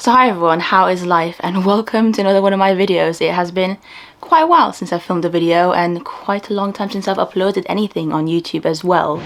So hi everyone, how is life, and welcome to another one of my videos. It has been quite a while since I filmed a video and quite a long time since I've uploaded anything on YouTube as well.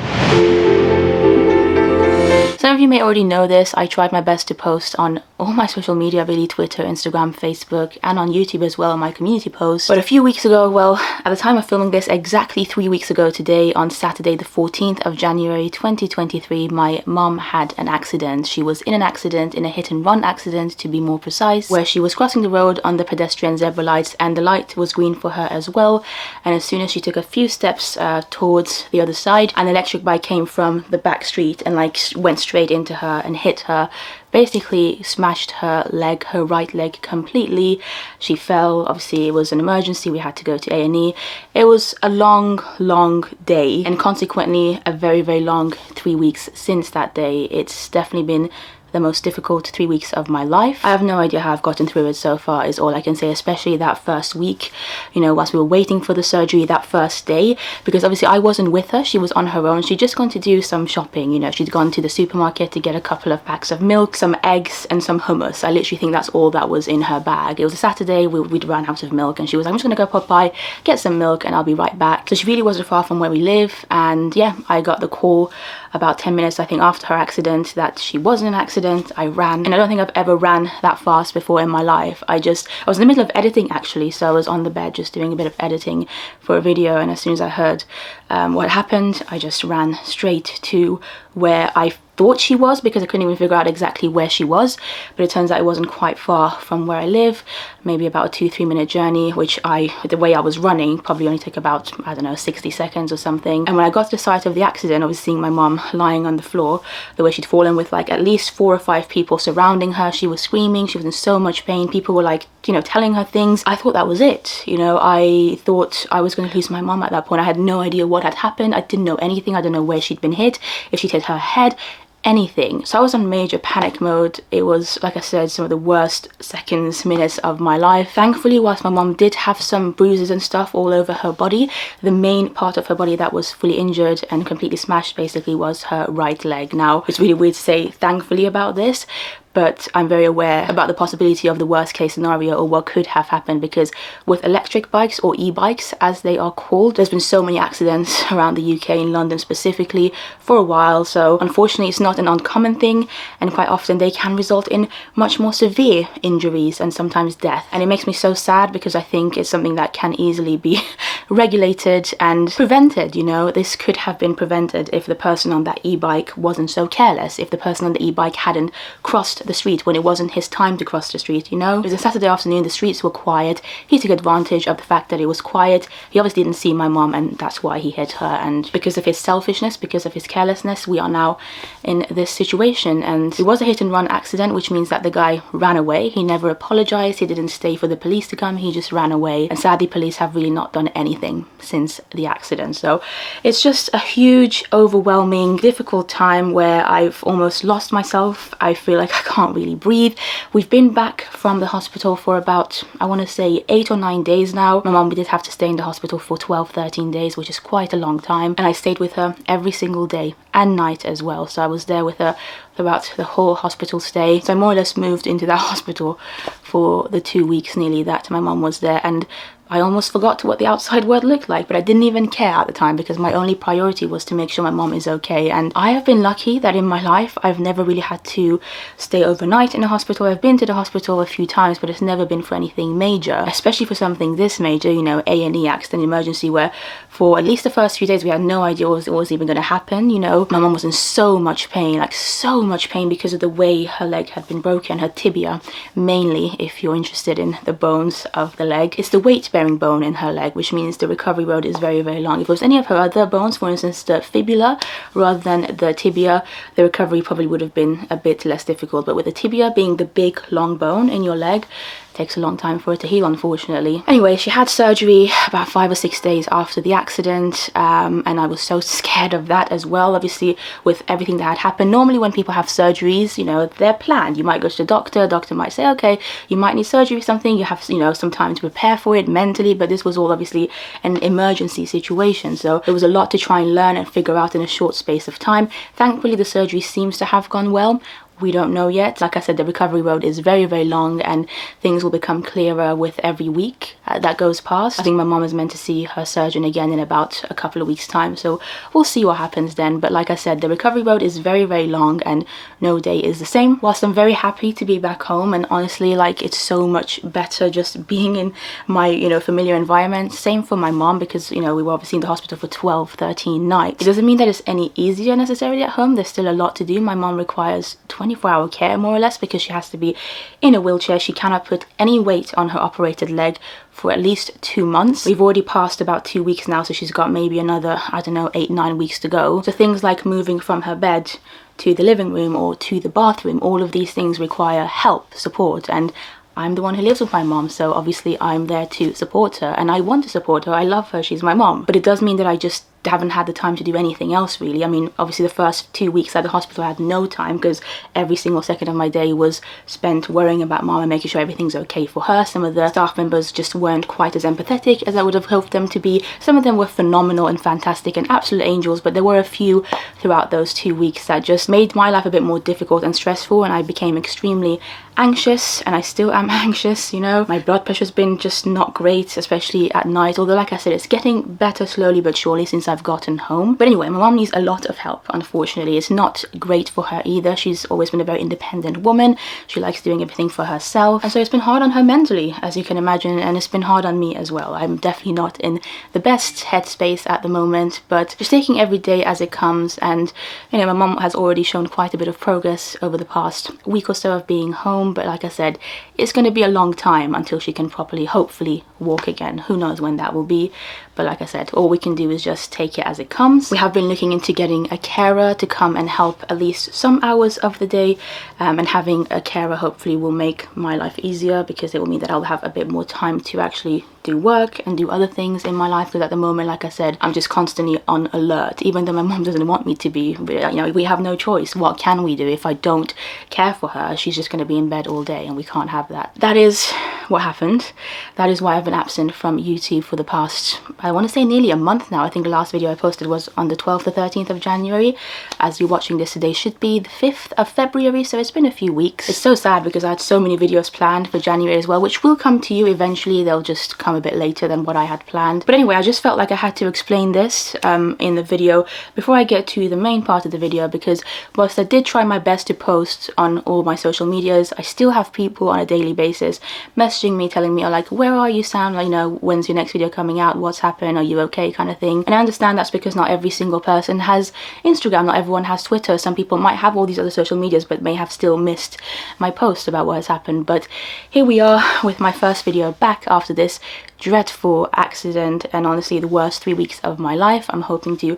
Some of you may already know this. I tried my best to post on all my social media, really Twitter, Instagram, Facebook, and on YouTube as well, my community posts. But a few weeks ago, well, at the time of filming this, exactly 3 weeks ago today, on Saturday the 14th of January 2023, my mum had an accident. She was in an accident, in a hit and run accident to be more precise, where she was crossing the road on the pedestrian zebra lights and the light was green for her as well. And as soon as she took a few steps towards the other side, an electric bike came from the back street and went straight into her and hit her, basically smashed her leg, her right leg completely. She fell. Obviously it was an emergency, we had to go to A&E. It was a long day, and consequently a very long 3 weeks since that day. It's definitely been the most difficult 3 weeks of my life. I have no idea how I've gotten through it so far, is all I can say, especially that first week, you know, whilst we were waiting for the surgery, that first day, because obviously I wasn't with her. She was on her own. She'd just gone to do some shopping, you know, she'd gone to the supermarket to get a couple of packs of milk, some eggs and some hummus. I literally think that's all that was in her bag. It was a Saturday, we'd run out of milk and she was like, I'm just gonna go pop by, get some milk and I'll be right back. So she really wasn't far from where we live, and yeah, I got the call about 10 minutes I think after her accident that she was in an accident. I ran, and I don't think I've ever ran that fast before in my life. I was in the middle of editing actually, so I was on the bed just doing a bit of editing for a video, and as soon as I heard what happened, I just ran straight to where I thought she was, because I couldn't even figure out exactly where she was, but it turns out it wasn't quite far from where I live, maybe about a 2-3 minute journey, which the way I was running probably only took about, I don't know, 60 seconds or something. And when I got to the site of the accident, I was seeing my mum lying on the floor, the way she'd fallen, with like at least 4 or 5 people surrounding her. She was screaming, she was in so much pain, people were like, you know, telling her things. I thought that was it, you know, I thought I was going to lose my mum at that point. I had no idea what had happened. I didn't know anything. I don't know where she'd been hit, if she'd hit her head, anything. So I was on major panic mode. It was, like I said, some of the worst seconds, minutes of my life. Thankfully, whilst my mum did have some bruises and stuff all over her body, the main part of her body that was fully injured and completely smashed basically was her right leg. Now, it's really weird to say thankfully about this, but I'm very aware about the possibility of the worst case scenario, or what could have happened, because with electric bikes, or e-bikes as they are called, there's been so many accidents around the UK, in London specifically, for a while. So unfortunately it's not an uncommon thing, and quite often they can result in much more severe injuries and sometimes death. And it makes me so sad, because I think it's something that can easily be regulated and prevented. You know, this could have been prevented if the person on that e-bike wasn't so careless, if the person on the e-bike hadn't crossed the street when it wasn't his time to cross the street, you know. It was a Saturday afternoon, the streets were quiet. He took advantage of the fact that it was quiet. He obviously didn't see my mom, and that's why he hit her, and because of his selfishness, because of his carelessness, we are now in this situation. And it was a hit and run accident, which means that the guy ran away. He never apologized, he didn't stay for the police to come, he just ran away. And sadly, police have really not done anything since the accident. So it's just a huge, overwhelming, difficult time where I've almost lost myself. I feel like I can't really breathe. We've been back from the hospital for about, I want to say 8 or 9 days now. My mom did have to stay in the hospital for 12-13 days, which is quite a long time, and I stayed with her every single day and night as well. So I was there with her throughout the whole hospital stay. So I more or less moved into that hospital for the 2 weeks nearly that my mom was there, and I almost forgot what the outside world looked like, but I didn't even care at the time, because my only priority was to make sure my mom is okay. And I have been lucky that in my life I've never really had to stay overnight in a hospital. I've been to the hospital a few times, but it's never been for anything major, especially for something this major, you know, A&E, accident emergency, where for at least the first few days we had no idea what was even going to happen. You know, my mom was in so much pain, like so much pain, because of the way her leg had been broken, her tibia mainly, if you're interested in the bones of the leg. It's the weight bearing bone in her leg, which means the recovery road is very long. If it was any of her other bones, for instance the fibula rather than the tibia, the recovery probably would have been a bit less difficult. But with the tibia being the big long bone in your leg, takes a long time for it to heal, unfortunately. Anyway, she had surgery about 5 or 6 days after the accident, and I was so scared of that as well, obviously with everything that had happened. Normally when people have surgeries, you know, they're planned. You might go to the doctor might say, okay, you might need surgery or something, you have, you know, some time to prepare for it mentally, but this was all obviously an emergency situation, so there was a lot to try and learn and figure out in a short space of time. Thankfully the surgery seems to have gone well. we don't know yet. Like I said, the recovery road is very, very long, and things will become clearer with every week that goes past. I think my mom is meant to see her surgeon again in about a couple of weeks time, so we'll see what happens then. But like I said, the recovery road is very, very long, and no day is the same. Whilst I'm very happy to be back home, and honestly, like, it's so much better just being in my, you know, familiar environment. Same for my mom, because, you know, we were obviously in the hospital for 12, 13 nights. It doesn't mean that it's any easier necessarily at home. There's still a lot to do. My mom requires 24-hour care, more or less, because she has to be in a wheelchair. She cannot put any weight on her operated leg for at least 2 months. We've already passed about 2 weeks now, so she's got maybe another, I don't know, 8-9 weeks to go. So things like moving from her bed to the living room or to the bathroom, all of these things require help, support, and I'm the one who lives with my mom, so obviously I'm there to support her, and I want to support her. I love her, she's my mom. But it does mean that I just haven't had the time to do anything else, really. I mean, obviously the first 2 weeks at the hospital I had no time, because every single second of my day was spent worrying about mom and making sure everything's okay for her. Some of the staff members just weren't quite as empathetic as I would have hoped them to be. Some of them were phenomenal and fantastic and absolute angels, but there were a few throughout those 2 weeks that just made my life a bit more difficult and stressful, and I became extremely anxious, and I still am anxious, you know. My blood pressure's been just not great, especially at night, although like I said, it's getting better slowly but surely since I've gotten home. But anyway, my mom needs a lot of help, unfortunately. It's not great for her either. She's always been a very independent woman. She likes doing everything for herself, and so it's been hard on her mentally, as you can imagine, and it's been hard on me as well. I'm definitely not in the best headspace at the moment, but just taking every day as it comes. And you know, my mom has already shown quite a bit of progress over the past week or so of being home, but like I said, it's going to be a long time until she can properly, hopefully, walk again. Who knows when that will be, but like I said, all we can do is just take it as it comes. We have been looking into getting a carer to come and help at least some hours of the day, and having a carer hopefully will make my life easier, because it will mean that I'll have a bit more time to actually do work and do other things in my life, because at the moment, like I said, I'm just constantly on alert, even though my mom doesn't want me to be. But, you know, we have no choice. What can we do? If I don't care for her, she's just going to be in bed all day, and we can't have that. That is what happened. That is why I've been absent from YouTube for the past, I want to say, nearly a month now. I think the last video I posted was on the 12th or 13th of January. As you're watching this today, should be the 5th of February, so it's been a few weeks. It's so sad because I had so many videos planned for January as well, which will come to you eventually. They'll just come a bit later than what I had planned. But anyway, I just felt like I had to explain this in the video before I get to the main part of the video, because whilst I did try my best to post on all my social medias, I still have people on a daily basis messaging me, telling me, oh, like, where are you, Sam? Like, you know, when's your next video coming out? What's happened? Are you okay? Kind of thing. And I understand that's because not every single person has Instagram, not everyone has Twitter. Some people might have all these other social medias but may have still missed my post about what has happened. But here we are with my first video back after this dreadful accident, and honestly the worst 3 weeks of my life. I'm hoping to,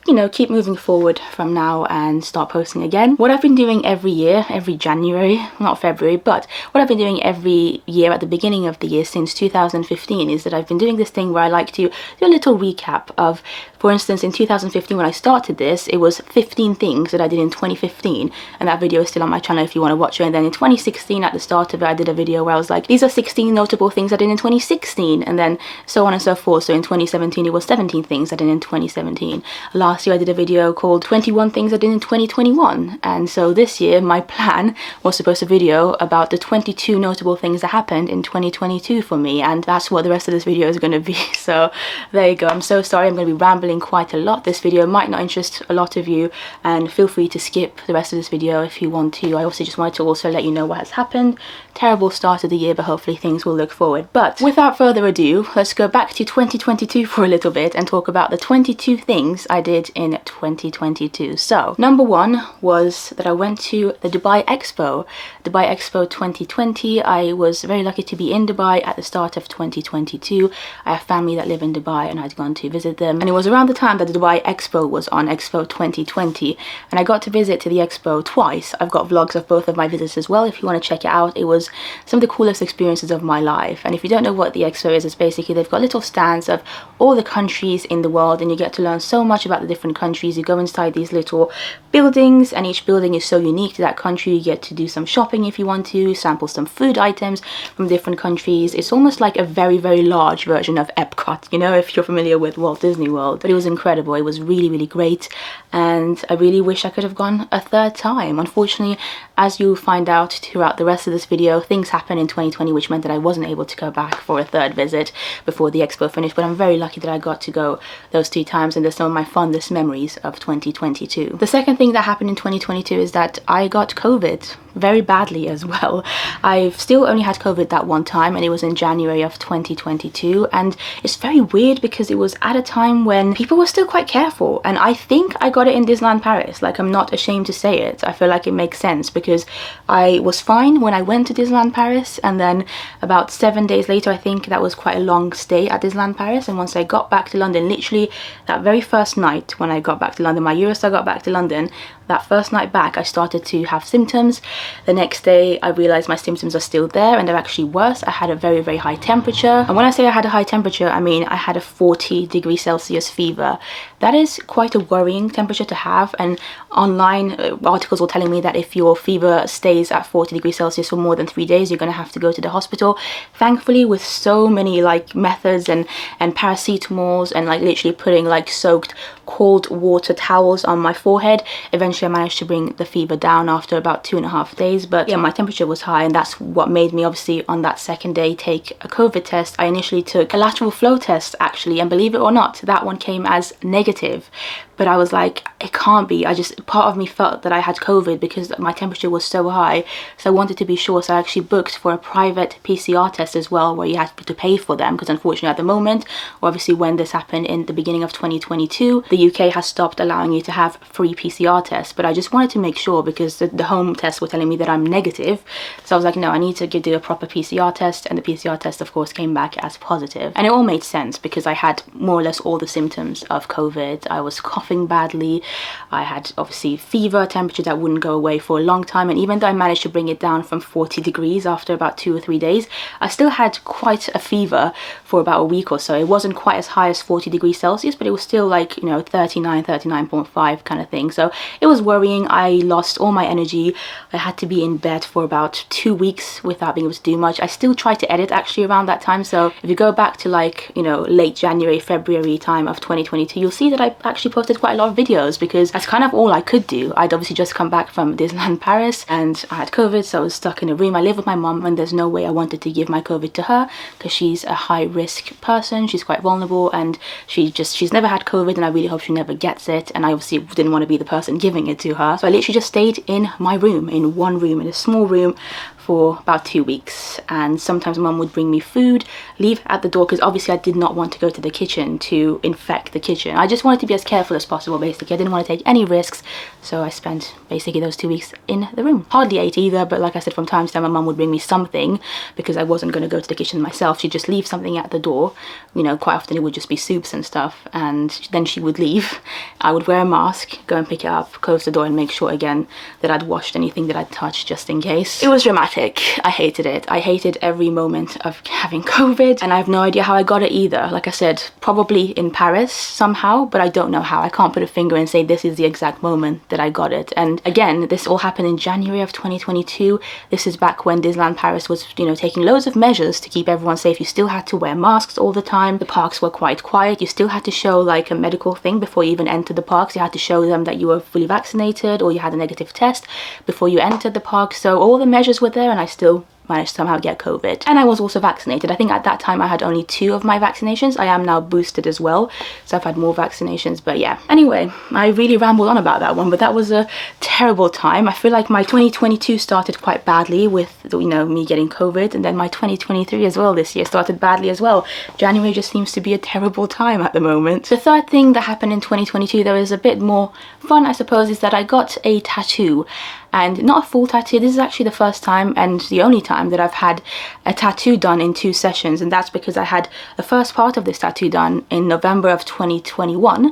you know, keep moving forward from now and start posting again. What I've been doing every year, every January, not February, but what I've been doing every year at the beginning of the year since 2015 is that I've been doing this thing where I like to do a little recap of, for instance, in 2015 when I started this, it was 15 things that I did in 2015, and that video is still on my channel if you want to watch it. And then in 2016, at the start of it, I did a video where I was like, these are 16 notable things I did in 2016, and then so on and so forth. So in 2017 it was 17 things I did in 2017. Last year I did a video called 21 things I did in 2021, and so this year my plan was to post a video about the 22 notable things that happened in 2022 for me, and that's what the rest of this video is going to be. So there you go. I'm so sorry, I'm going to be rambling quite a lot. This video might not interest a lot of you, and feel free to skip the rest of this video if you want to. I also just wanted to also let you know what has happened. Terrible start of the year, but hopefully things will look forward. But without further ado, let's go back to 2022 for a little bit and talk about the 22 things I did in 2022. So number one was that I went to the Dubai Expo 2020. I was very lucky to be in Dubai at the start of 2022. I have family that live in Dubai, and I'd gone to visit them, and it was around the time that the Dubai Expo was on, Expo 2020, and I got to visit to the Expo twice. I've got vlogs of both of my visits as well if you want to check it out. It was some of the coolest experiences of my life. And if you don't know what the Expo Enquiries is basically they've got little stands of all the countries in the world, and you get to learn so much about the different countries. You go inside these little buildings, and each building is so unique to that country. You get to do some shopping if you want to, sample some food items from different countries. It's almost like a very, very large version of Epcot, you know, if you're familiar with Walt Disney World. But it was incredible. It was really, really great, and I really wish I could have gone a third time. Unfortunately, as you'll find out throughout the rest of this video, things happened in 2020 which meant that I wasn't able to go back for a third visit before the expo finished, but I'm very lucky that I got to go those 2 times, and they're some of my fondest memories of 2022. The second thing that happened in 2022 is that I got COVID very badly as well. I've still only had COVID that one time, and it was in January of 2022, and it's very weird because it was at a time when people were still quite careful, and I think I got it in Disneyland Paris. Like, I'm not ashamed to say it. I feel like it makes sense because I was fine when I went to Disneyland Paris, and then about 7 days later, I think that was quite a long stay at Disneyland Paris, and once I got back to London, literally that very first night when I got back to London, my Eurostar got back to London, that first night back I started to have symptoms. The next day I realized my symptoms are still there, and they're actually worse. I had a very, very high temperature, and when I say I had a high temperature, I mean I had a 40°C fever. That is quite a worrying temperature to have, and online articles were telling me that if your fever stays at 40°C for more than 3 days, you're going to have to go to the hospital. Thankfully, with so many like methods and paracetamols and like literally putting like soaked cold water towels on my forehead, eventually I managed to bring the fever down after about 2.5 days. But yeah, my temperature was high, and that's what made me obviously on that second day take a COVID test. I initially took a lateral flow test actually, and believe it or not, that one came as negative. But I was like, it can't be. Part of me felt that I had COVID because my temperature was so high. So I wanted to be sure. So I actually booked for a private PCR test as well, where you had to pay for them. Because unfortunately at the moment, or obviously when this happened in the beginning of 2022, the UK has stopped allowing you to have free PCR tests. But I just wanted to make sure because the home tests were telling me that I'm negative. So I was like, no, I need to do a proper PCR test. And the PCR test, of course, came back as positive. And it all made sense because I had more or less all the symptoms of COVID. I was coughing badly. I had obviously fever, temperature that wouldn't go away for a long time, and even though I managed to bring it down from 40 degrees after about 2 or 3 days, I still had quite a fever for about a week or so. It wasn't quite as high as 40°C, but it was still like, you know, 39, 39.5 kind of thing. So it was worrying. I lost all my energy. I had to be in bed for about 2 weeks without being able to do much. I still tried to edit actually around that time. So if you go back to like, you know, late January, February time of 2022, you'll see that I actually posted quite a lot of videos because that's kind of all I could do. I'd obviously just come back from Disneyland Paris and I had COVID, so I was stuck in a room. I live with my mum, and there's no way I wanted to give my COVID to her because she's a high risk person. She's quite vulnerable, and she's never had COVID, and I really hope she never gets it, and I obviously didn't want to be the person giving it to her. So I literally just stayed in my room, in one room, in a small room, for about 2 weeks. And sometimes mum would bring me food, leave at the door, because obviously I did not want to go to the kitchen to infect the kitchen. I just wanted to be as careful as possible, basically. I didn't want to take any risks, so I spent basically those 2 weeks in the room. Hardly ate either, but like I said, from time to time my mum would bring me something because I wasn't going to go to the kitchen myself. She'd just leave something at the door. You know, quite often it would just be soups and stuff, and then she would leave. I would wear a mask, go and pick it up, close the door, and make sure again that I'd washed anything that I'd touched just in case. It was dramatic. I hated it. I hated every moment of having COVID, and I have no idea how I got it either. Like I said, probably in Paris somehow, but I don't know how. I can't put a finger and say this is the exact moment that I got it. And again, this all happened in January of 2022. This is back when Disneyland Paris was, you know, taking loads of measures to keep everyone safe. You still had to wear masks all the time. The parks were quite quiet. You still had to show like a medical thing before you even entered the parks. You had to show them that you were fully vaccinated or you had a negative test before you entered the park. So all the measures were there, and I still managed to somehow get COVID. And I was also vaccinated. I think at that time I had only 2 of my vaccinations. I am now boosted as well, so I've had more vaccinations. But yeah, anyway, I really rambled on about that one, but that was a terrible time. I feel like my 2022 started quite badly with, you know, me getting COVID, and then my 2023 as well this year started badly as well. January just seems to be a terrible time at the moment. The third thing that happened in 2022 that was a bit more fun, I suppose, is that I got a tattoo. and not a full tattoo. This is actually the first time and the only time that I've had a tattoo done in 2 sessions, and that's because I had the first part of this tattoo done in November of 2021,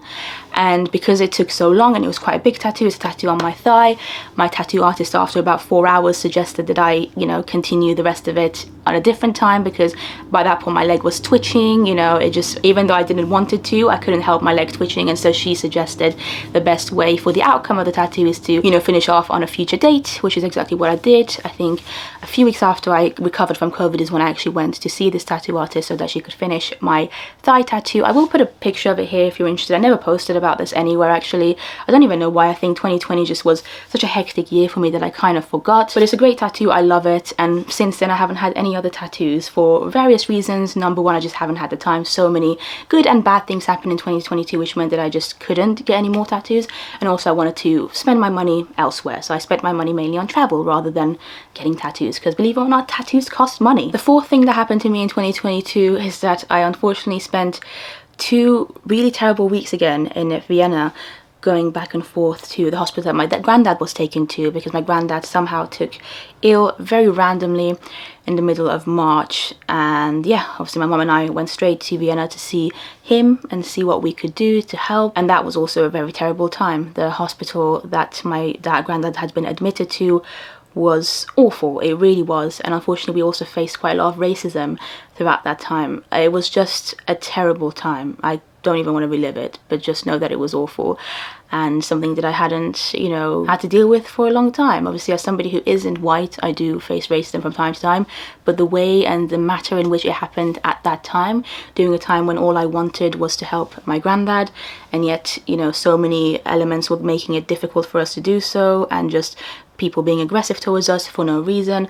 and because it took so long and it was quite a big tattoo, it's a tattoo on my thigh, my tattoo artist after about 4 hours suggested that I, you know, continue the rest of it on a different time, because by that point my leg was twitching, you know, it just, even though I didn't want it to, I couldn't help my leg twitching, and so she suggested the best way for the outcome of the tattoo is to, you know, finish off on a future date, which is exactly what I did. I think a few weeks after I recovered from COVID is when I actually went to see this tattoo artist so that she could finish my thigh tattoo. I will put a picture of it here if you're interested. I never posted about this anywhere actually. I don't even know why. I think 2020 just was such a hectic year for me that I kind of forgot, but it's a great tattoo. I love it, and since then I haven't had any other tattoos for various reasons. Number one, I just haven't had the time. So many good and bad things happened in 2022, which meant that I just couldn't get any more tattoos, and also I wanted to spend my money elsewhere, so I spent my money mainly on travel rather than getting tattoos, because believe it or not, tattoos cost money. The fourth thing that happened to me in 2022 is that I unfortunately spent 2 really terrible weeks again in Vienna, going back and forth to the hospital that my granddad was taken to, because my granddad somehow took ill very randomly in the middle of March. And yeah, obviously my mum and I went straight to Vienna to see him and see what we could do to help, and that was also a very terrible time. The hospital that my granddad had been admitted to was awful, it really was, and unfortunately we also faced quite a lot of racism throughout that time. It was just a terrible time. I don't even want to relive it, but just know that it was awful, and something that I hadn't, you know, had to deal with for a long time. Obviously, as somebody who isn't white, I do face racism from time to time, but the way and the matter in which it happened at that time, during a time when all I wanted was to help my granddad, and yet, you know, so many elements were making it difficult for us to do so, and just people being aggressive towards us for no reason.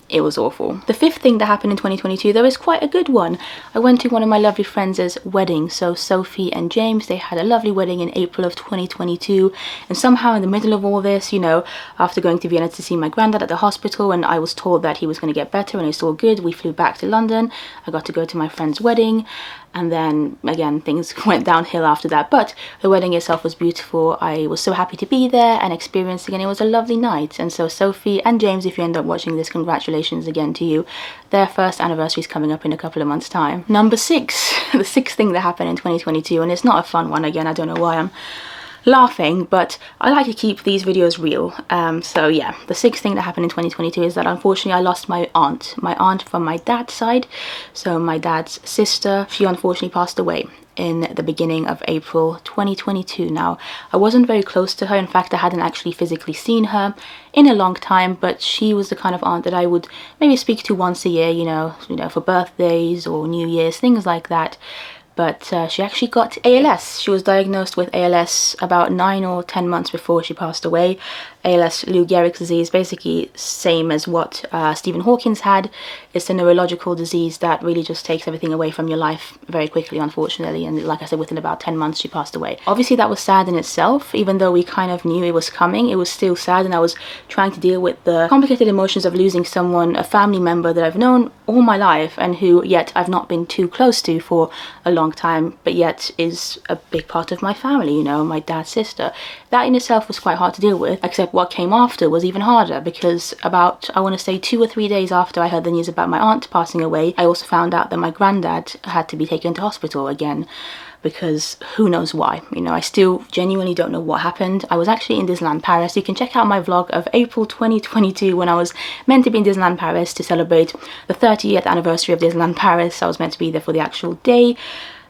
It was awful. The fifth thing that happened in 2022, though, is quite a good one. I went to one of my lovely friends' wedding. So Sophie and James, they had a lovely wedding in April of 2022. And somehow in the middle of all this, you know, after going to Vienna to see my granddad at the hospital, and I was told that he was going to get better and it's all good, we flew back to London. I got to go to my friend's wedding. And then again, things went downhill after that, but the wedding itself was beautiful. I was so happy to be there and experiencing it. It was a lovely night. And so Sophie and James, if you end up watching this, congratulations again to you. Their first anniversary is coming up in a couple of months' time. Number 6, the 6th thing that happened in 2022, and it's not a fun one. Again, I don't know why I'm laughing, but I like to keep these videos real. So yeah, the 6th thing that happened in 2022 is that unfortunately I lost my aunt from my dad's side. So my dad's sister, she unfortunately passed away in the beginning of April 2022. Now, I wasn't very close to her. In fact, I hadn't actually physically seen her in a long time, but she was the kind of aunt that I would maybe speak to once a year, you know, for birthdays or New Year's, things like that. But she actually got ALS. She was diagnosed with ALS about 9 or 10 months before she passed away. ALS, Lou Gehrig's disease, basically same as what Stephen Hawking's had. It's a neurological disease that really just takes everything away from your life very quickly, unfortunately. And like I said, within about 10 months, she passed away. Obviously, that was sad in itself. Even though we kind of knew it was coming, it was still sad. And I was trying to deal with the complicated emotions of losing someone, a family member that I've known all my life and who yet I've not been too close to for a long time, but yet is a big part of my family, you know, my dad's sister. That in itself was quite hard to deal with, except what came after was even harder, because about, I want to say 2 or 3 days after I heard the news about my aunt passing away, I also found out that my granddad had to be taken to hospital again, because who knows why. You know, I still genuinely don't know what happened. I was actually in Disneyland Paris. You can check out my vlog of April 2022 when I was meant to be in Disneyland Paris to celebrate the 30th anniversary of Disneyland Paris. I was meant to be there for the actual day.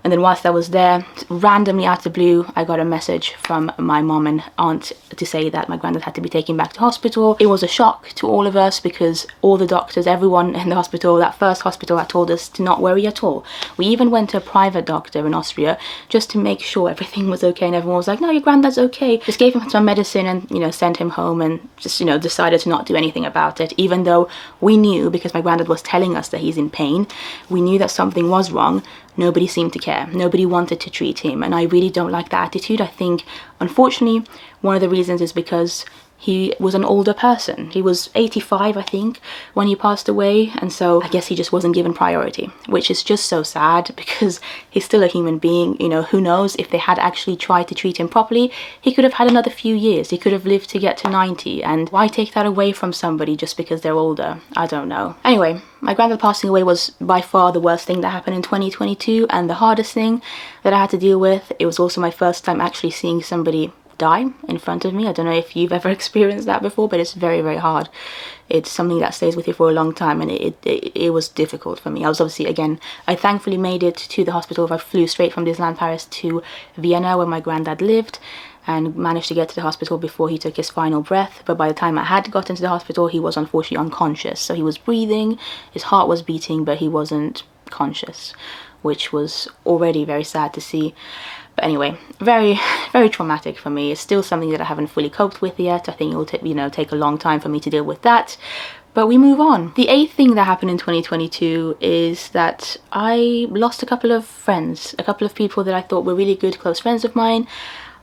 And then whilst I was there, randomly out of the blue, I got a message from my mom and aunt to say that my granddad had to be taken back to hospital. It was a shock to all of us because all the doctors, everyone in the hospital, that first hospital, had told us to not worry at all. We even went to a private doctor in Austria just to make sure everything was okay, and everyone was like, no, your granddad's okay. Just gave him some medicine and, you know, sent him home, and just, you know, decided to not do anything about it, even though we knew, because my granddad was telling us that he's in pain, we knew that something was wrong. Nobody seemed to care. Nobody wanted to treat him, and I really don't like that attitude. I think, unfortunately, one of the reasons is because he was an older person. He was 85, I think, when he passed away, and so I guess he just wasn't given priority, which is just so sad because he's still a human being. You know, who knows, if they had actually tried to treat him properly, he could have had another few years. He could have lived to get to 90, and why take that away from somebody just because they're older? I don't know. Anyway, my granddad passing away was by far the worst thing that happened in 2022 and the hardest thing that I had to deal with. It was also my first time actually seeing somebody die in front of me. I don't know if you've ever experienced that before, but it's very, very hard. It's something that stays with you for a long time, and it was difficult for me. I was obviously, again, I thankfully made it to the hospital. I flew straight from Disneyland Paris to Vienna where my granddad lived, and managed to get to the hospital before he took his final breath. But by the time I had gotten to the hospital, he was unfortunately unconscious. So he was breathing, his heart was beating, but he wasn't conscious, which was already very sad to see. But anyway, very, very traumatic for me. It's still something that I haven't fully coped with yet. I think it will take a long time for me to deal with that. But we move on. The 8th thing that happened in 2022 is that I lost a couple of friends, a couple of people that I thought were really good, close friends of mine.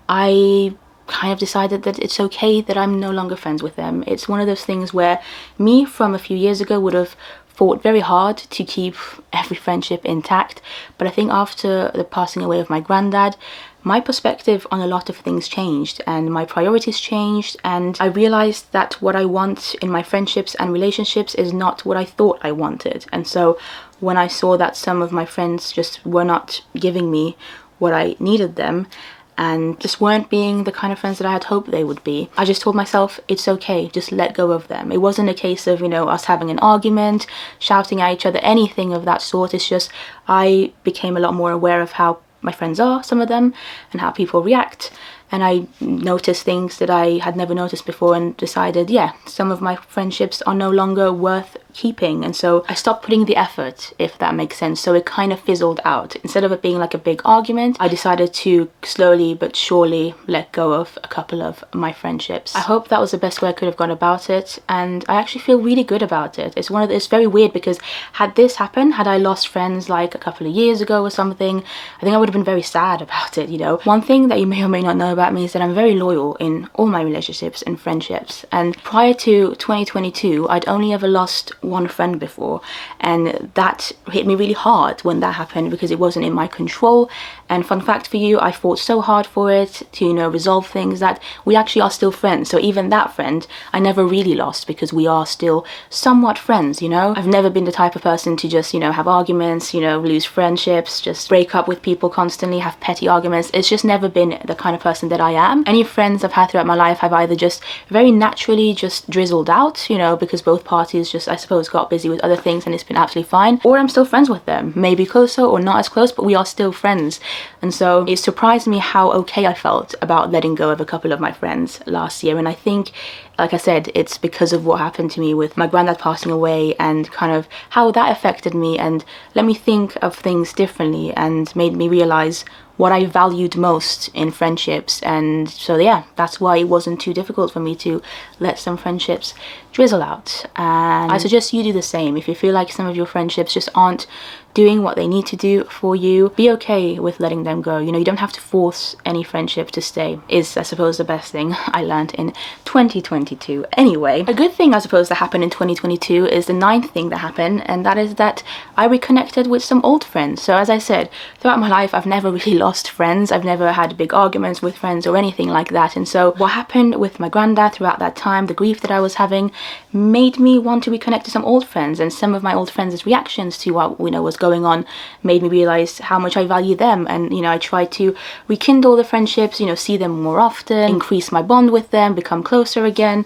I kind of decided that it's okay that I'm no longer friends with them. It's one of those things where me from a few years ago would have fought very hard to keep every friendship intact, but I think after the passing away of my granddad, my perspective on a lot of things changed and my priorities changed, and I realized that what I want in my friendships and relationships is not what I thought I wanted. And so when I saw that some of my friends just were not giving me what I needed them, and just weren't being the kind of friends that I had hoped they would be, I just told myself, it's okay, just let go of them. It wasn't a case of, us having an argument, shouting at each other, anything of that sort. It's just, I became a lot more aware of how my friends are, some of them, and how people react. And I noticed things that I had never noticed before and decided, yeah, some of my friendships are no longer worth keeping. And so I stopped putting the effort, if that makes sense. So it kind of fizzled out. Instead of it being like a big argument, I decided to slowly but surely let go of a couple of my friendships. I hope that was the best way I could have gone about it, and I actually feel really good about it. It's very weird because had this happened, had I lost friends like a couple of years ago or something, I think I would have been very sad about it, One thing that you may or may not know about me is that I'm very loyal in all my relationships and friendships, and prior to 2022 I'd only ever lost one friend before, and that hit me really hard when that happened because it wasn't in my control. And fun fact for you, I fought so hard for it to resolve things that we actually are still friends. So even that friend I never really lost because we are still somewhat friends. I've never been the type of person to just have arguments, lose friendships, just break up with people constantly, have petty arguments. It's just never been the kind of person that I am. Any friends I've had throughout my life have either just very naturally just drizzled out, because both parties just, I suppose, got busy with other things and it's been absolutely fine, or I'm still friends with them, maybe closer or not as close, but we are still friends. And so it surprised me how okay I felt about letting go of a couple of my friends last year. And I think, like I said, it's because of what happened to me with my granddad passing away and kind of how that affected me and let me think of things differently and made me realize what I valued most in friendships. And so yeah, that's why it wasn't too difficult for me to let some friendships drizzle out. And I suggest you do the same. If you feel like some of your friendships just aren't doing what they need to do for you, be okay with letting them go. You don't have to force any friendship to stay, is I suppose the best thing I learned in 2022. Anyway, a good thing I suppose that happened in 2022 is the 9th thing that happened, and that is that I reconnected with some old friends. So as I said, throughout my life I've never really lost friends. I've never had big arguments with friends or anything like that. And so what happened with my granddad throughout that time, the grief that I was having, made me want to reconnect to some old friends, and some of my old friends' reactions to what was going on made me realize how much I value them. And I tried to rekindle the friendships, see them more often, increase my bond with them, become closer again.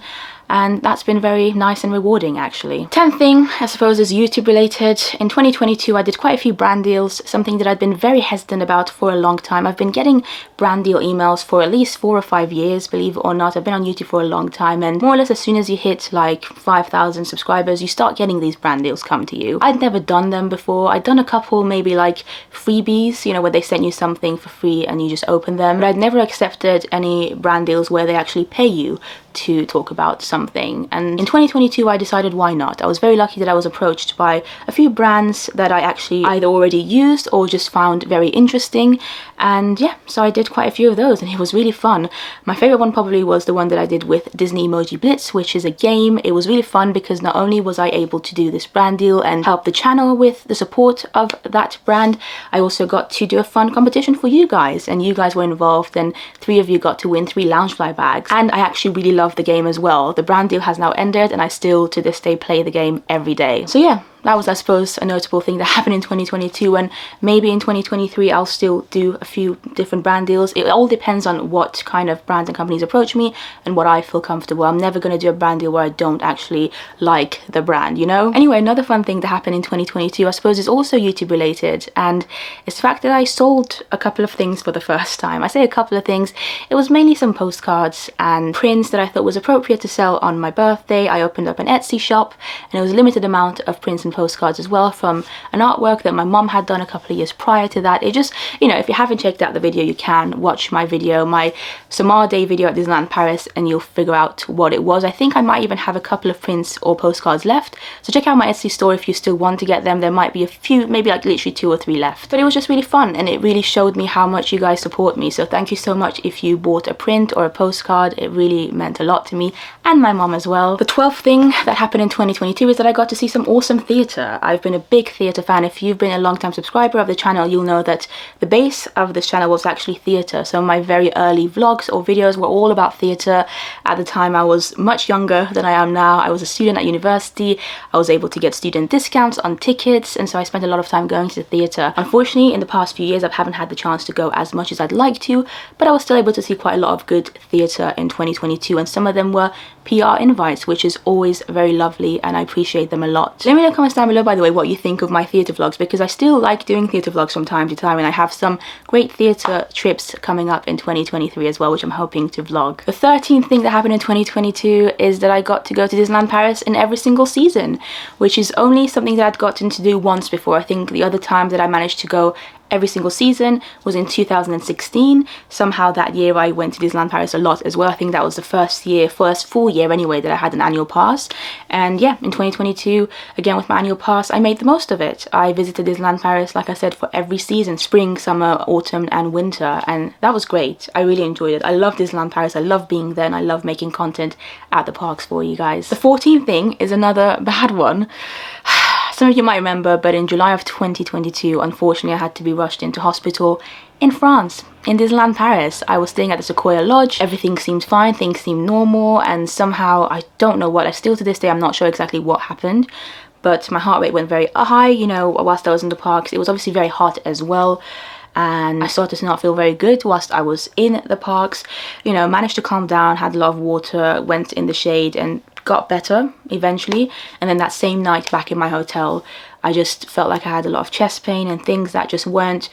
And that's been very nice and rewarding, actually. 10th thing, I suppose, is YouTube related. In 2022, I did quite a few brand deals, something that I'd been very hesitant about for a long time. I've been getting brand deal emails for at least 4 or 5 years, believe it or not. I've been on YouTube for a long time, and more or less as soon as you hit like 5,000 subscribers, you start getting these brand deals come to you. I'd never done them before. I'd done a couple, maybe like freebies, where they sent you something for free and you just open them. But I'd never accepted any brand deals where they actually pay you to talk about something something. And in 2022 I decided why not. I was very lucky that I was approached by a few brands that I actually either already used or just found very interesting, and yeah, so I did quite a few of those and it was really fun. My favorite one probably was the one that I did with Disney Emoji Blitz, which is a game. It was really fun because not only was I able to do this brand deal and help the channel with the support of that brand, I also got to do a fun competition for you guys, and you guys were involved and 3 of you got to win 3 Loungefly bags. And I actually really love the game as well. The brand deal has now ended and I still to this day play the game every day. So yeah, that was, I suppose, a notable thing that happened in 2022, and maybe in 2023 I'll still do a few different brand deals. It all depends on what kind of brands and companies approach me and what I feel comfortable. I'm never going to do a brand deal where I don't actually like the brand, you know? Anyway, another fun thing that happened in 2022, I suppose, is also YouTube related, and it's the fact that I sold a couple of things for the first time. I say a couple of things, it was mainly some postcards and prints that I thought was appropriate to sell on my birthday. I opened up an Etsy shop and it was a limited amount of prints and postcards as well from an artwork that my mom had done a couple of years prior to that. It just, you know, if you haven't checked out the video, you can watch my video, my Samar Day video at Disneyland Paris, and you'll figure out what it was. I think I might even have a couple of prints or postcards left, so check out my Etsy store if you still want to get them. There might be a few, maybe like literally 2 or 3 left, but it was just really fun and it really showed me how much you guys support me. So thank you so much if you bought a print or a postcard. It really meant a lot to me and my mom as well. The 12th thing that happened in 2022 is that I got to see some awesome theatre. I've been a big theatre fan. If you've been a long-time subscriber of the channel, you'll know that the base of this channel was actually theatre. So my very early vlogs or videos were all about theatre. At the time I was much younger than I am now. I was a student at university. I was able to get student discounts on tickets, and so I spent a lot of time going to the theatre. Unfortunately, in the past few years I haven't had the chance to go as much as I'd like to, but I was still able to see quite a lot of good theatre in 2022, and some of them were PR invites, which is always very lovely and I appreciate them a lot. Let me know in the comments down below, by the way, what you think of my theatre vlogs, because I still like doing theatre vlogs from time to time, and I have some great theatre trips coming up in 2023 as well, which I'm hoping to vlog. The 13th thing that happened in 2022 is that I got to go to Disneyland Paris in every single season, which is only something that I'd gotten to do once before. I think the other time that I managed to go every single season was in 2016. Somehow that year I went to Disneyland Paris a lot as well. I think that was the first full year anyway that I had an annual pass. And yeah, in 2022, again with my annual pass, I made the most of it. I visited Disneyland Paris, like I said, for every season, spring, summer, autumn and winter, and that was great. I really enjoyed it. I love Disneyland Paris. I love being there and I love making content at the parks for you guys. The 14th thing is another bad one. Some of you might remember, but in July of 2022, unfortunately, I had to be rushed into hospital in France, in Disneyland Paris. I was staying at the Sequoia Lodge. Everything seemed fine, things seemed normal, and somehow, I don't know what, I still to this day, I'm not sure exactly what happened, but my heart rate went very high, you know, whilst I was in the parks. It was obviously very hot as well, and I started to not feel very good whilst I was in the parks. You know, managed to calm down, had a lot of water, went in the shade and got better eventually. And then that same night back in my hotel, I just felt like I had a lot of chest pain and things that just weren't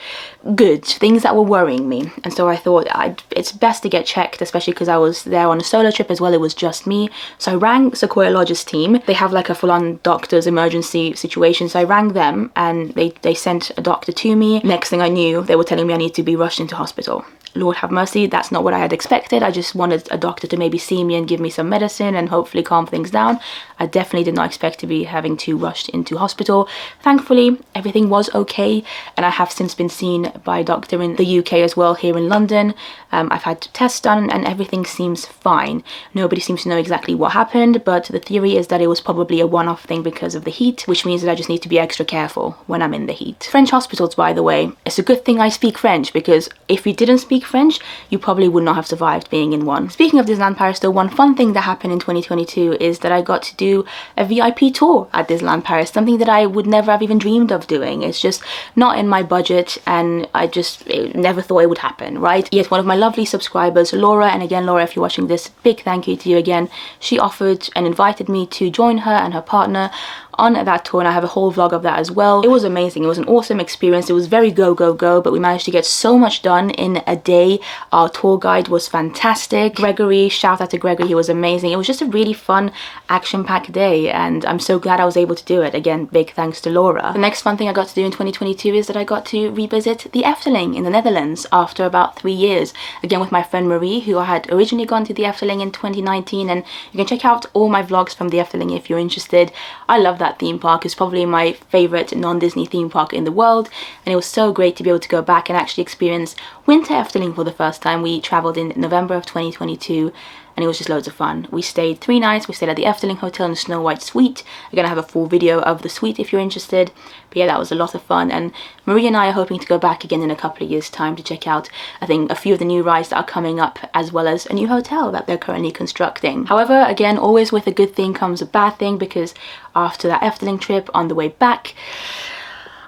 good, things that were worrying me. And so I thought it's best to get checked, especially because I was there on a solo trip as well. It was just me. So I rang Sequoia Lodge's team. They have like a full-on doctor's emergency situation. So I rang them and they sent a doctor to me. Next thing I knew, they were telling me I need to be rushed into hospital. Lord have mercy, that's not what I had expected. I just wanted a doctor to maybe see me and give me some medicine and hopefully calm things down. I definitely did not expect to be having to rush into hospital. Thankfully, everything was okay, and I have since been seen by a doctor in the UK as well, here in London. I've had tests done and everything seems fine. Nobody seems to know exactly what happened, but the theory is that it was probably a one-off thing because of the heat, which means that I just need to be extra careful when I'm in the heat. French hospitals, by the way, it's a good thing I speak French, because if you didn't speak French, you probably would not have survived being in one. Speaking of Disneyland Paris though, one fun thing that happened in 2022 is that I got to do a VIP tour at Disneyland Paris, something that I would never have even dreamed of doing. It's just not in my budget, and I just never thought it would happen, right? Yet one of my lovely subscribers, Laura, and again Laura, if you're watching this, big thank you to you again, she offered and invited me to join her and her partner on that tour, and I have a whole vlog of that as well. It was amazing. It was an awesome experience. It was very go, but we managed to get so much done in a day. Our tour guide was fantastic. Gregory, shout out to Gregory, he was amazing. It was just a really fun, action-packed day, and I'm so glad I was able to do it. Again, big thanks to Laura. The next fun thing I got to do in 2022 is that I got to revisit the Efteling in the Netherlands after about 3 years. Again, with my friend Marie, who I had originally gone to the Efteling in 2019, and you can check out all my vlogs from the Efteling if you're interested. I love that theme park. It's probably my favorite non-Disney theme park in the world, and it was so great to be able to go back and actually experience winter Efteling for the first time. We traveled in November of 2022, and it was just loads of fun. We stayed 3 nights. We stayed at the Efteling Hotel in the Snow White Suite. I'm gonna have a full video of the suite if you're interested. But yeah, that was a lot of fun, and Marie and I are hoping to go back again in a couple of years' time to check out, I think, a few of the new rides that are coming up, as well as a new hotel that they're currently constructing. However, again, always with a good thing comes a bad thing, because after that Efteling trip, on the way back,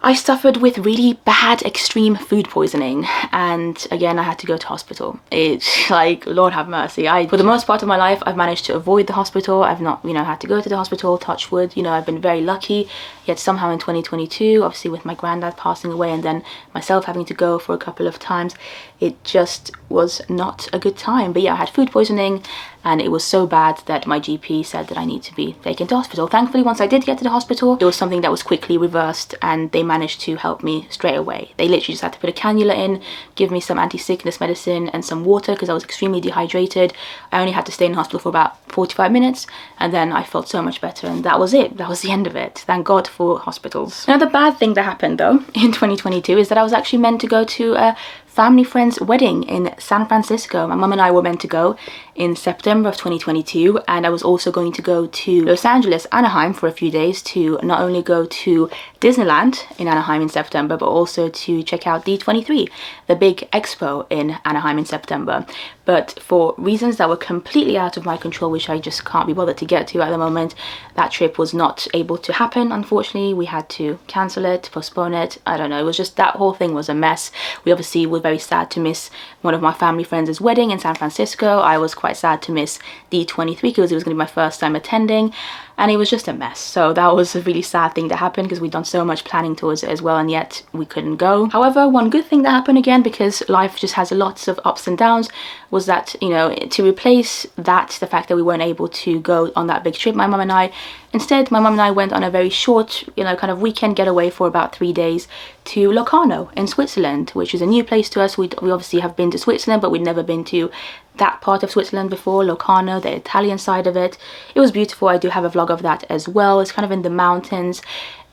I suffered with really bad extreme food poisoning, and again I had to go to hospital. It's like, Lord have mercy. For the most part of my life, I've managed to avoid the hospital. I've not, you know, had to go to the hospital, touch wood. You know, I've been very lucky. Yet somehow in 2022, obviously with my granddad passing away and then myself having to go for a couple of times, it just was not a good time. But yeah, I had food poisoning, and it was so bad that my GP said that I need to be taken to hospital. Thankfully, once I did get to the hospital, it was something that was quickly reversed, and they managed to help me straight away. They literally just had to put a cannula in, give me some anti-sickness medicine and some water, because I was extremely dehydrated. I only had to stay in the hospital for about 45 minutes, and then I felt so much better, and that was it. That was the end of it. Thank God for hospitals. Another bad thing that happened though in 2022 is that I was actually meant to go to a family friend's wedding in San Francisco. My mum and I were meant to go in September of 2022, and I was also going to go to Los Angeles, Anaheim for a few days to not only go to Disneyland in Anaheim in September, but also to check out D23, the big expo in Anaheim in September. But for reasons that were completely out of my control, which I just can't be bothered to get to at the moment, that trip was not able to happen. Unfortunately, we had to cancel it, postpone it. I don't know, it was just, that whole thing was a mess. We obviously were very sad to miss one of my family friends' wedding in San Francisco. I was quite sad to miss D23 because it was going to be my first time attending, and it was just a mess. So that was a really sad thing that happened, because we'd done so much planning towards it as well, and yet we couldn't go. However, one good thing that happened, again, because life just has lots of ups and downs, was that, you know, to replace that, the fact that we weren't able to go on that big trip, my mum and I, instead, my mum and I went on a very short, you know, kind of weekend getaway for about 3 days to Locarno in Switzerland, which is a new place to us. We obviously have been to Switzerland, but we'd never been to that part of Switzerland before, Locarno, the Italian side of it. It was beautiful. I do have a vlog of that as well. It's kind of in the mountains.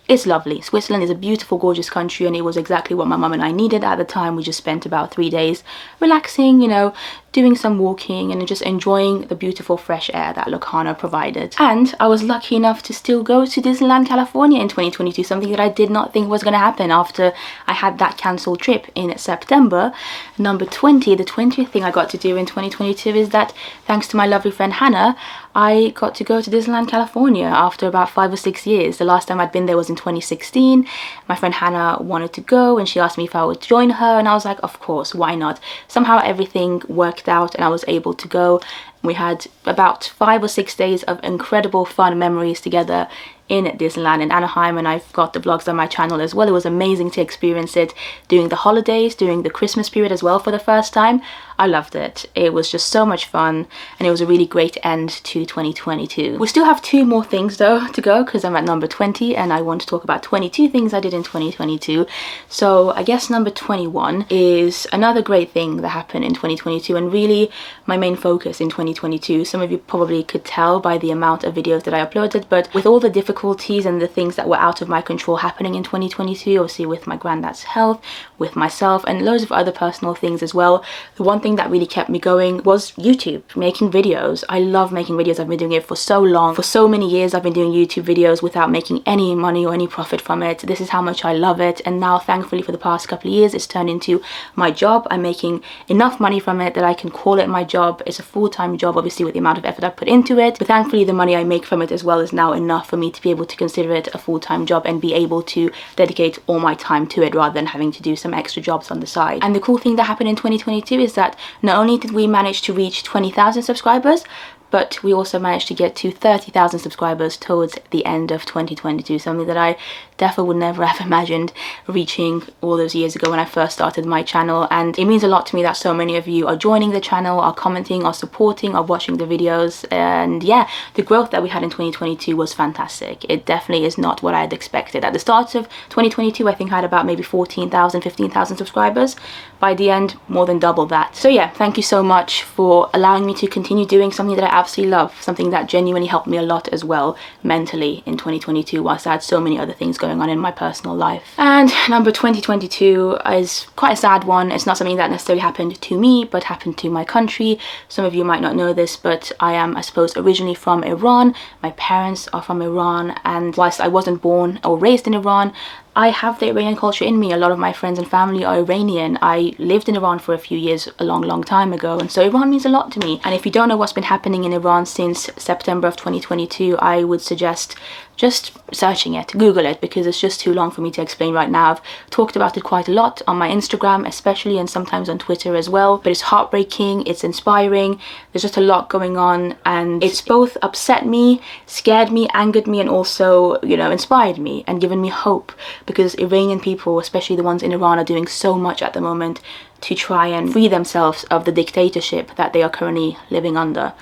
It's lovely. Switzerland is a beautiful, gorgeous country, and it was exactly what my mum and I needed at the time. We just spent about 3 days relaxing, you know, doing some walking and just enjoying the beautiful fresh air that Locarno provided. And I was lucky enough to still go to Disneyland California in 2022, something that I did not think was going to happen after I had that cancelled trip in September. Number 20, the 20th thing I got to do in 2022 is that, thanks to my lovely friend Hannah, I got to go to Disneyland California after about 5 or 6 years. The last time I'd been there was in 2016. My friend Hannah wanted to go, and she asked me if I would join her, and I was like, of course, why not? Somehow everything worked out and I was able to go. We had about 5 or 6 days of incredible fun memories together in Disneyland in Anaheim, and I've got the vlogs on my channel as well. It was amazing to experience it during the holidays, during the Christmas period as well for the first time. I loved it. It was just so much fun, and it was a really great end to 2022. We still have 2 more things though to go, because I'm at number 20 and I want to talk about 22 things I did in 2022. So I guess number 21 is another great thing that happened in 2022, and really my main focus in 2022. Some of you probably could tell by the amount of videos that I uploaded, but with all the difficulties and the things that were out of my control happening in 2022, obviously with my granddad's health, with myself, and loads of other personal things as well, the one thing that really kept me going was YouTube, making videos. I love making videos. I've been doing it for so long. For so many years I've been doing YouTube videos without making any money or any profit from it. This is how much I love it, and now thankfully for the past couple of years it's turned into my job. I'm making enough money from it that I can call it my job. It's a full-time job, obviously, with the amount of effort I put into it, but thankfully the money I make from it as well is now enough for me to be able to consider it a full-time job and be able to dedicate all my time to it rather than having to do some extra jobs on the side. And the cool thing that happened in 2022 is that not only did we manage to reach 20,000 subscribers, but we also managed to get to 30,000 subscribers towards the end of 2022, something that I definitely would never have imagined reaching all those years ago when I first started my channel. And it means a lot to me that so many of you are joining the channel, are commenting, are supporting, are watching the videos. And yeah, the growth that we had in 2022 was fantastic. It definitely is not what I had expected. At the start of 2022, I think I had about maybe 14,000, 15,000 subscribers. By the end, more than double that. So yeah, thank you so much for allowing me to continue doing something that I absolutely love, something that genuinely helped me a lot as well mentally in 2022, whilst I had so many other things going on in my personal life. And number 2022 is quite a sad one. It's not something that necessarily happened to me, but happened to my country. Some of you might not know this, but I am, I suppose, originally from Iran. My parents are from Iran, and whilst I wasn't born or raised in Iran, I have the Iranian culture in me. A lot of my friends and family are Iranian. I lived in Iran for a few years a long time ago, and so Iran means a lot to me. And if you don't know what's been happening in Iran since September of 2022, I would suggest just searching it, Google it, because it's just too long for me to explain right now. I've talked about it quite a lot on my Instagram especially, and sometimes on Twitter as well, but it's heartbreaking, it's inspiring. There's just a lot going on, and it's both upset me, scared me, angered me, and also, you know, inspired me and given me hope, because Iranian people, especially the ones in Iran, are doing so much at the moment to try and free themselves of the dictatorship that they are currently living under.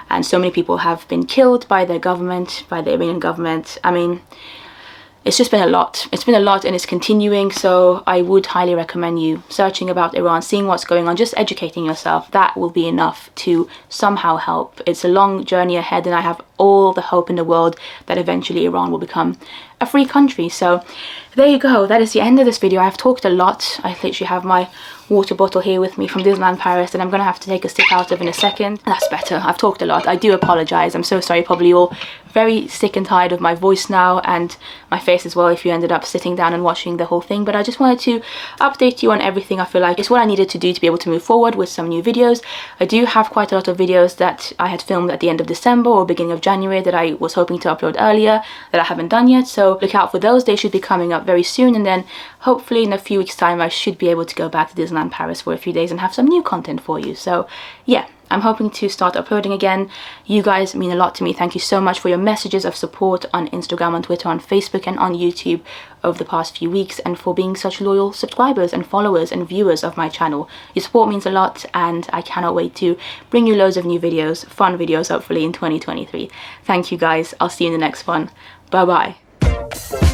And so many people have been killed by their government, by the Iranian government. I mean, it's just been a lot. It's been a lot, and it's continuing. So I would highly recommend you searching about Iran, seeing what's going on, just educating yourself. That will be enough to somehow help. It's a long journey ahead, and I have all the hope in the world that eventually Iran will become a free country. So there you go. That is the end of this video. I've talked a lot. I literally have my water bottle here with me from Disneyland Paris, and I'm gonna have to take a sip out of in a second. That's better. I've talked a lot. I do apologize. I'm so sorry. Probably all very sick and tired of my voice now, and my face as well, if you ended up sitting down and watching the whole thing. But I just wanted to update you on everything. I feel like it's what I needed to do to be able to move forward with some new videos. I do have quite a lot of videos that I had filmed at the end of December or beginning of January that I was hoping to upload earlier that I haven't done yet, so look out for those. They should be coming up very soon, and then hopefully in a few weeks time I should be able to go back to Disneyland Paris for a few days and have some new content for you. So yeah, I'm hoping to start uploading again. You guys mean a lot to me. Thank you so much for your messages of support on Instagram, on Twitter, on Facebook, and on YouTube over the past few weeks, and for being such loyal subscribers and followers and viewers of my channel. Your support means a lot, and I cannot wait to bring you loads of new videos, fun videos, hopefully in 2023. Thank you guys. I'll see you in the next one. Bye bye.